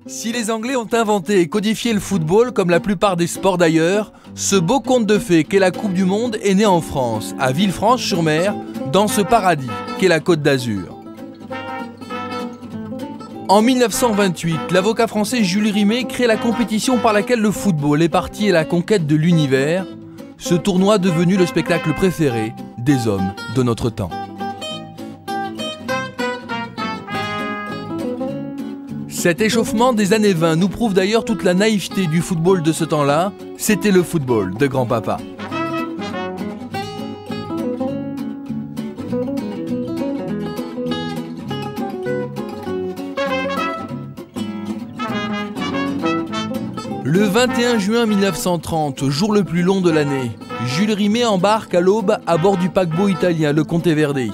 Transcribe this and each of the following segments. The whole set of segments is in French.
Si les Anglais ont inventé et codifié le football comme la plupart des sports d'ailleurs, ce beau conte de fées qu'est la Coupe du Monde est né en France, à Villefranche-sur-Mer, dans ce paradis qu'est la Côte d'Azur. En 1928, l'avocat français Jules Rimet crée la compétition par laquelle le football est parti à la conquête de l'univers, ce tournoi devenu le spectacle préféré des hommes de notre temps. Cet échauffement des années 20 nous prouve d'ailleurs toute la naïveté du football de ce temps-là. C'était le football de grand-papa. Le 21 juin 1930, jour le plus long de l'année, Jules Rimet embarque à l'aube à bord du paquebot italien, le Conteverde.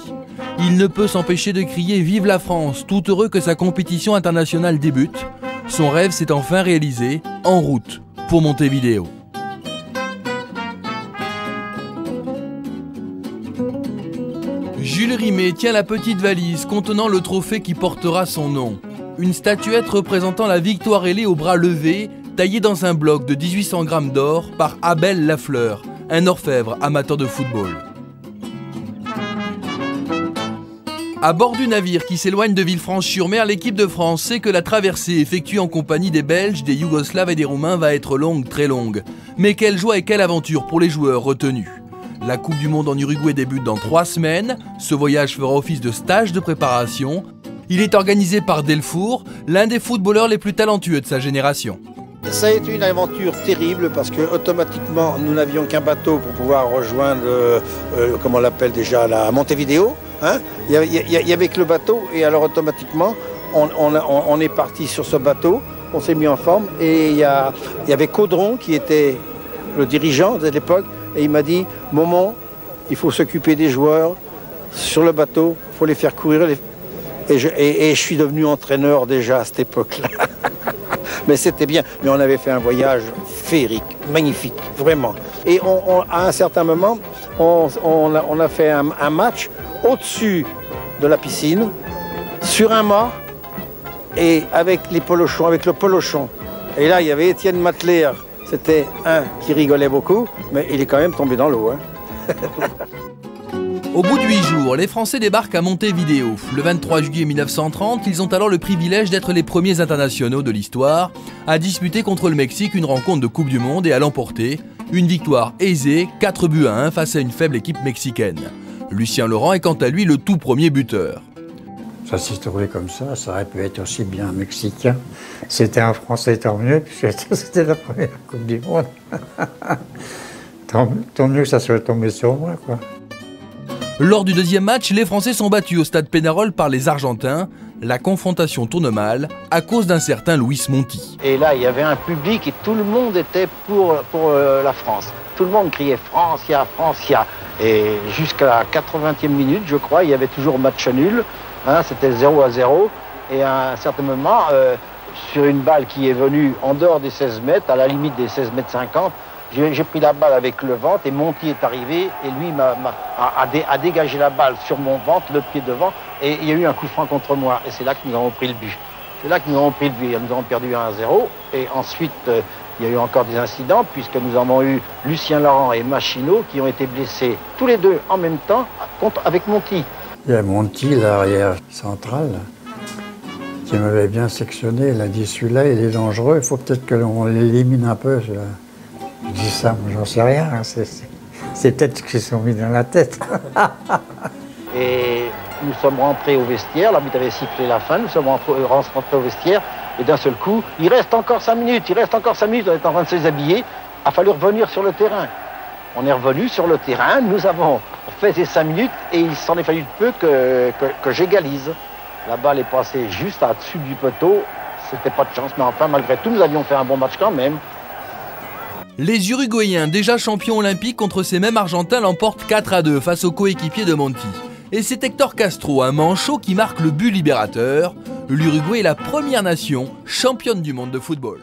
Il ne peut s'empêcher de crier « Vive la France !» tout heureux que sa compétition internationale débute. Son rêve s'est enfin réalisé, en route pour Montevideo. Jules Rimet tient la petite valise contenant le trophée qui portera son nom. Une statuette représentant la victoire ailée au bras levé, taillée dans un bloc de 1800 grammes d'or par Abel Lafleur, un orfèvre amateur de football. À bord du navire qui s'éloigne de Villefranche-sur-Mer, l'équipe de France sait que la traversée effectuée en compagnie des Belges, des Yougoslaves et des Roumains va être longue, très longue. Mais quelle joie et quelle aventure pour les joueurs retenus. La Coupe du Monde en Uruguay débute dans 3 semaines. Ce voyage fera office de stage de préparation. Il est organisé par Delfour, l'un des footballeurs les plus talentueux de sa génération. Ça a été une aventure terrible parce que automatiquement nous n'avions qu'un bateau pour pouvoir rejoindre, comment on l'appelle déjà, la Montevideo. Hein, il y avait que le bateau et alors automatiquement on est parti sur ce bateau, on s'est mis en forme et il y avait Caudron qui était le dirigeant de l'époque et il m'a dit « Momon, il faut s'occuper des joueurs sur le bateau, il faut les faire courir ». Et je suis devenu entraîneur déjà à cette époque-là. Mais c'était bien, mais on avait fait un voyage féerique, magnifique, vraiment. Et à un certain moment, on a fait un match au-dessus de la piscine, sur un mât, et avec les polochons, avec le polochon. Et là, il y avait Étienne Matler, c'était un qui rigolait beaucoup, mais il est quand même tombé dans l'eau. Hein. Au bout de 8 jours, les Français débarquent à Montevideo. Le 23 juillet 1930, ils ont alors le privilège d'être les premiers internationaux de l'histoire à disputer contre le Mexique une rencontre de Coupe du Monde et à l'emporter. Une victoire aisée, 4-1 face à une faible équipe mexicaine. Lucien Laurent est quant à lui le tout premier buteur. Ça s'est trouvé comme ça aurait pu être aussi bien un Mexicain. C'était un Français, tant mieux, puisque c'était la première Coupe du Monde. Tant mieux que ça soit tombé sur moi, quoi. Lors du deuxième match, les Français sont battus au stade Pénarol par les Argentins. La confrontation tourne mal à cause d'un certain Luis Monti. Et là, il y avait un public et tout le monde était pour la France. Tout le monde criait « Francia, Francia ». Et jusqu'à la 80e minute, je crois, il y avait toujours match nul. Hein, c'était 0-0. Et à un certain moment, sur une balle qui est venue en dehors des 16 mètres, à la limite des 16 mètres 50, j'ai pris la balle avec le ventre et Monti est arrivé et lui a dégagé la balle sur mon ventre, le pied devant, et il y a eu un coup franc contre moi. Et c'est là que nous avons pris le but. C'est là que nous avons pris le but. Nous avons perdu 1-0. Et ensuite, il y a eu encore des incidents puisque nous avons eu Lucien Laurent et Machino qui ont été blessés tous les deux en même temps avec Monti. Il y a Monti, l'arrière central, qui m'avait bien sectionné. Il a dit celui-là, il est dangereux, il faut peut-être que l'on l'élimine un peu. Je dis ça, moi j'en sais rien, c'est peut-être ce qu'ils se sont mis dans la tête. Et nous sommes rentrés au vestiaire, l'arbitre avait sifflé la fin, nous sommes rentrés au vestiaire, et d'un seul coup, il reste encore 5 minutes, on est en train de se déshabiller, il a fallu revenir sur le terrain. On est revenu sur le terrain, nous avons fait ces 5 minutes, et il s'en est fallu peu que j'égalise. La balle est passée juste au-dessus du poteau, c'était pas de chance, mais enfin, malgré tout, nous avions fait un bon match quand même. Les Uruguayens, déjà champions olympiques contre ces mêmes Argentins, l'emportent 4-2 face aux coéquipiers de Monti. Et c'est Héctor Castro, un manchot, qui marque le but libérateur. L'Uruguay est la première nation championne du monde de football.